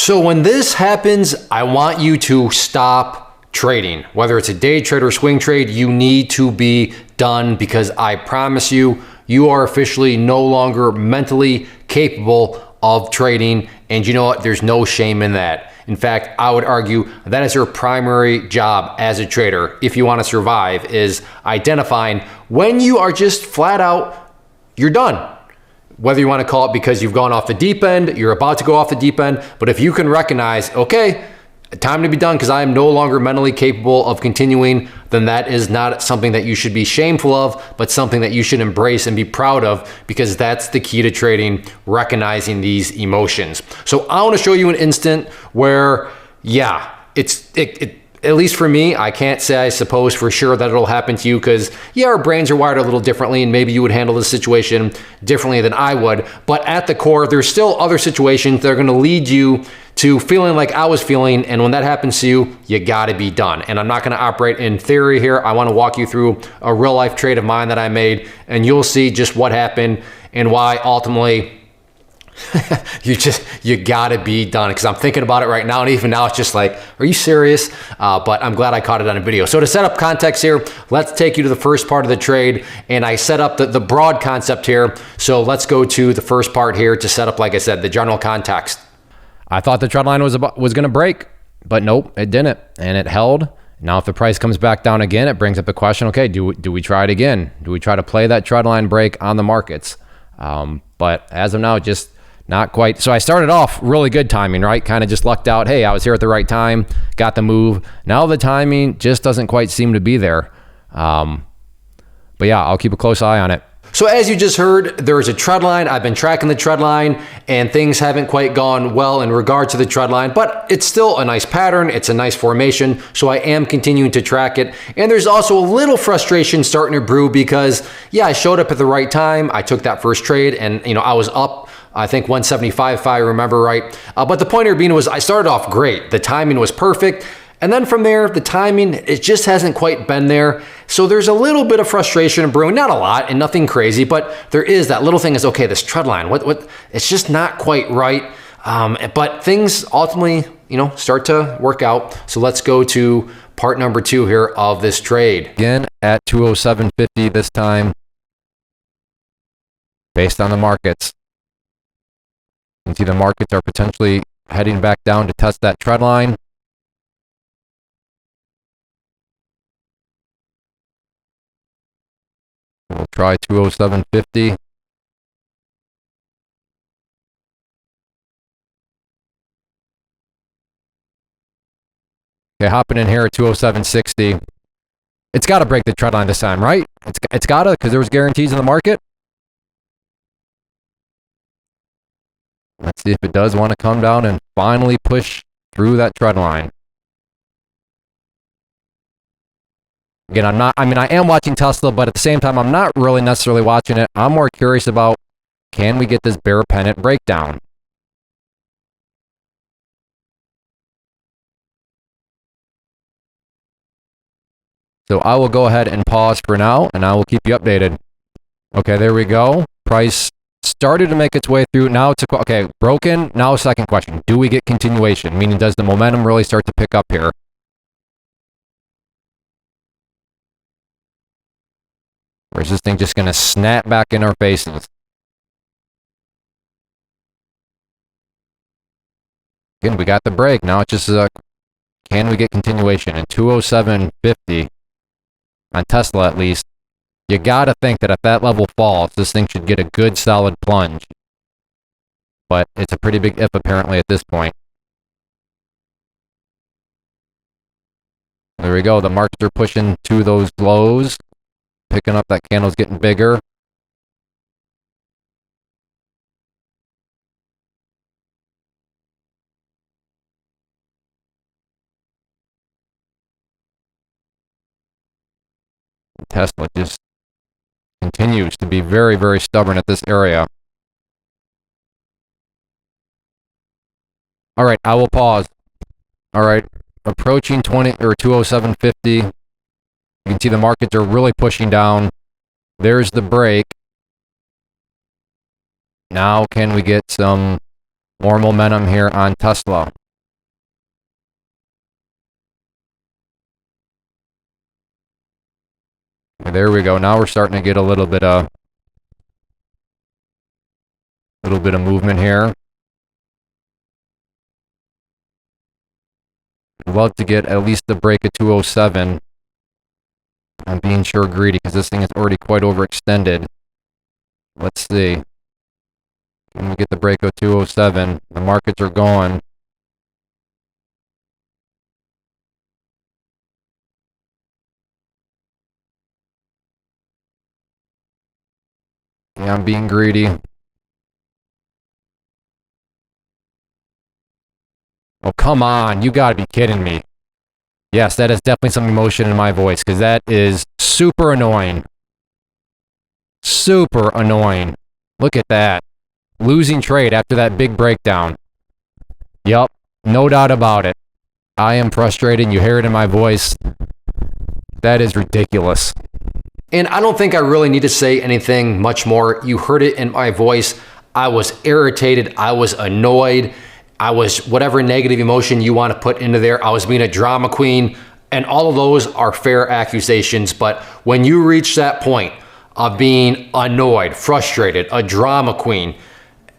So when this happens, I want you to stop trading. Whether it's a day trade or swing trade, you need to be done, because I promise you, you are officially no longer mentally capable of trading. And you know what? There's no shame in that. In fact, I would argue that is your primary job as a trader, if you want to survive, is identifying when you are just flat out, you're done. Whether you want to call it because you've gone off the deep end, you're about to go off the deep end, but if you can recognize, okay, time to be done because I am no longer mentally capable of continuing, then that is not something that you should be shameful of, but something that you should embrace and be proud of, because that's the key to trading, recognizing these emotions. So I want to show you an instant where, yeah, at least for me, I can't say, I suppose, for sure that it'll happen to you, because, yeah, our brains are wired a little differently, and maybe you would handle the situation differently than I would. But at the core, there's still other situations that are going to lead you to feeling like I was feeling. And when that happens to you, you got to be done. And I'm not going to operate in theory here. I want to walk you through a real life trade of mine that I made, and you'll see just what happened and why ultimately you gotta be done, because I'm thinking about it right now, and even now it's just like, are you serious? But I'm glad I caught it on a video. So to set up context here, let's take you to the first part of the trade, and I set up the broad concept here. So let's go to the first part here to set up, like I said, the general context. I thought the trend line was gonna break, but nope, it didn't, and it held. Now if the price comes back down again, it brings up the question, okay, do we try it again? Do we try to play that trend line break on the markets? But as of now, just not quite. So I started off really good timing, right? Kind of just lucked out. Hey, I was here at the right time, got the move. Now the timing just doesn't quite seem to be there. But yeah, I'll keep a close eye on it. So as you just heard, there's a trend line. I've been tracking the trend line, and things haven't quite gone well in regard to the trend line, but it's still a nice pattern. It's a nice formation. So I am continuing to track it. And there's also a little frustration starting to brew, because yeah, I showed up at the right time. I took that first trade, and I was up, I think 175 if I remember right. But the point here being was I started off great. The timing was perfect. And then from there, the timing, it just hasn't quite been there. So there's a little bit of frustration brewing, not a lot and nothing crazy, but there is that little thing is, okay, this trend line, what, it's just not quite right. But things ultimately, start to work out. So let's go to part number 2 here of this trade. Again, at 207.50 this time, based on the markets. You can see the markets are potentially heading back down to test that trend line. We'll try 207.50. Okay, hopping in here at 207.60. It's got to break the trend line this time, right? It's got to, because there was guarantees in the market. Let's see if it does want to come down and finally push through that trend line. Again, I am watching Tesla, but at the same time, I'm not really necessarily watching it. I'm more curious about, can we get this bear pennant breakdown? So I will go ahead and pause for now, and I will keep you updated. Okay, there we go. Price started to make its way through. Now it's okay, broken. Now second question, do we get continuation? Meaning, does the momentum really start to pick up here? Or is this thing just going to snap back in our faces? Again, we got the break. Now it's just, can we get continuation? And 207.50 on Tesla at least. You got to think that if that level falls, this thing should get a good solid plunge. But it's a pretty big if apparently at this point. There we go. The markets are pushing to those lows. Picking up, that candle's getting bigger. Tesla just continues to be very, very stubborn at this area. All right, I will pause. All right, approaching 207.50. You can see the markets are really pushing down. There's the break. Now can we get some More momentum here on Tesla. There we go. Now we're starting to get a little bit of movement here. I'd love to get at least the break of 207. I'm being sure greedy because this thing is already quite overextended. Let's see. When we get the break of 207, the markets are going. Yeah, I'm being greedy. Oh, come on. You gotta be kidding me. Yes, that is definitely some emotion in my voice because that is super annoying. Super annoying. Look at that. Losing trade after that big breakdown. Yup, no doubt about it. I am frustrated. You hear it in my voice. That is ridiculous. And I don't think I really need to say anything much more. You heard it in my voice. I was irritated. I was annoyed. I was whatever negative emotion you want to put into there. I was being a drama queen. And all of those are fair accusations. But when you reach that point of being annoyed, frustrated, a drama queen,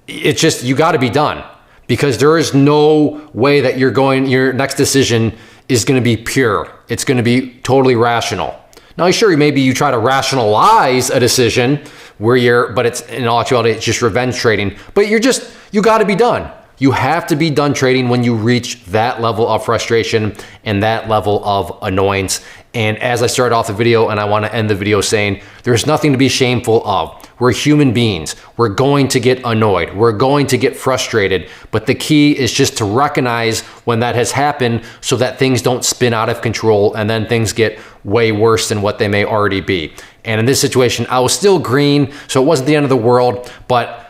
it's just, you got to be done. Because there is no way that your next decision is going to be pure. It's going to be totally rational. Now, sure, maybe you try to rationalize a decision but it's in all actuality, it's just revenge trading. But you got to be done. You have to be done trading when you reach that level of frustration and that level of annoyance. And as I started off the video, and I want to end the video saying, there's nothing to be shameful of. We're human beings. We're going to get annoyed. We're going to get frustrated. But the key is just to recognize when that has happened so that things don't spin out of control and then things get way worse than what they may already be. And in this situation, I was still green, so it wasn't the end of the world, but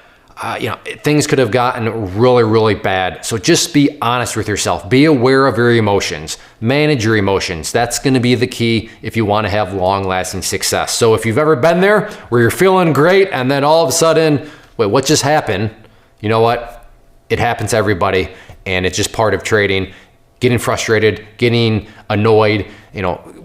things could have gotten really, really bad. So just be honest with yourself. Be aware of your emotions. Manage your emotions. That's going to be the key if you want to have long-lasting success. So if you've ever been there where you're feeling great and then all of a sudden, wait, what just happened? You know what? It happens to everybody, and it's just part of trading. Getting frustrated, getting annoyed,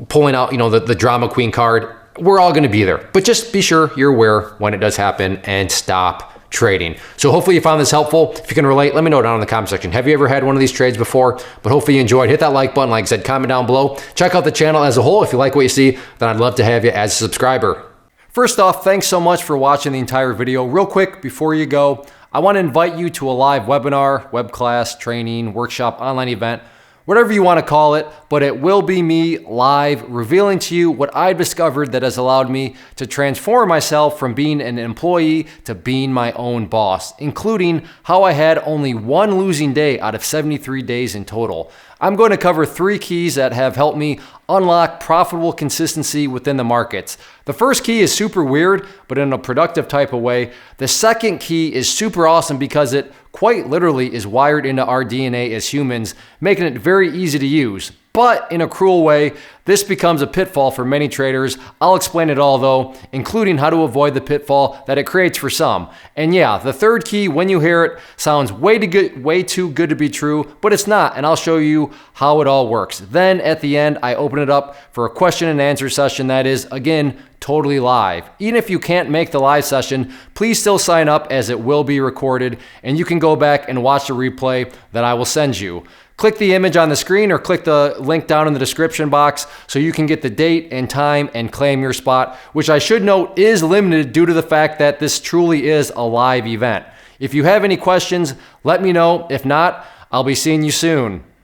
pulling out, the drama queen card. We're all going to be there. But just be sure you're aware when it does happen and stop trading. So hopefully you found this helpful. If you can relate, let me know down in the comment section. Have you ever had one of these trades before? But hopefully you enjoyed. Hit that like button. Like I said, comment down below. Check out the channel as a whole. If you like what you see, then I'd love to have you as a subscriber. First off, thanks so much for watching the entire video. Real quick, before you go, I want to invite you to a live webinar, web class, training, workshop, online event, whatever you want to call it, but it will be me live revealing to you what I've discovered that has allowed me to transform myself from being an employee to being my own boss, including how I had only one losing day out of 73 days in total. I'm going to cover 3 keys that have helped me unlock profitable consistency within the markets. The first key is super weird, but in a productive type of way. The second key is super awesome because it quite literally is wired into our DNA as humans, making it very easy to use. But in a cruel way, this becomes a pitfall for many traders. I'll explain it all though, including how to avoid the pitfall that it creates for some. And yeah, the third key, when you hear it, sounds way too good to be true, but it's not, and I'll show you how it all works. Then at the end, I open it up for a question and answer session that is, again, totally live. Even if you can't make the live session, please still sign up as it will be recorded, and you can go back and watch the replay that I will send you. Click the image on the screen or click the link down in the description box so you can get the date and time and claim your spot, which I should note is limited due to the fact that this truly is a live event. If you have any questions, let me know. If not, I'll be seeing you soon.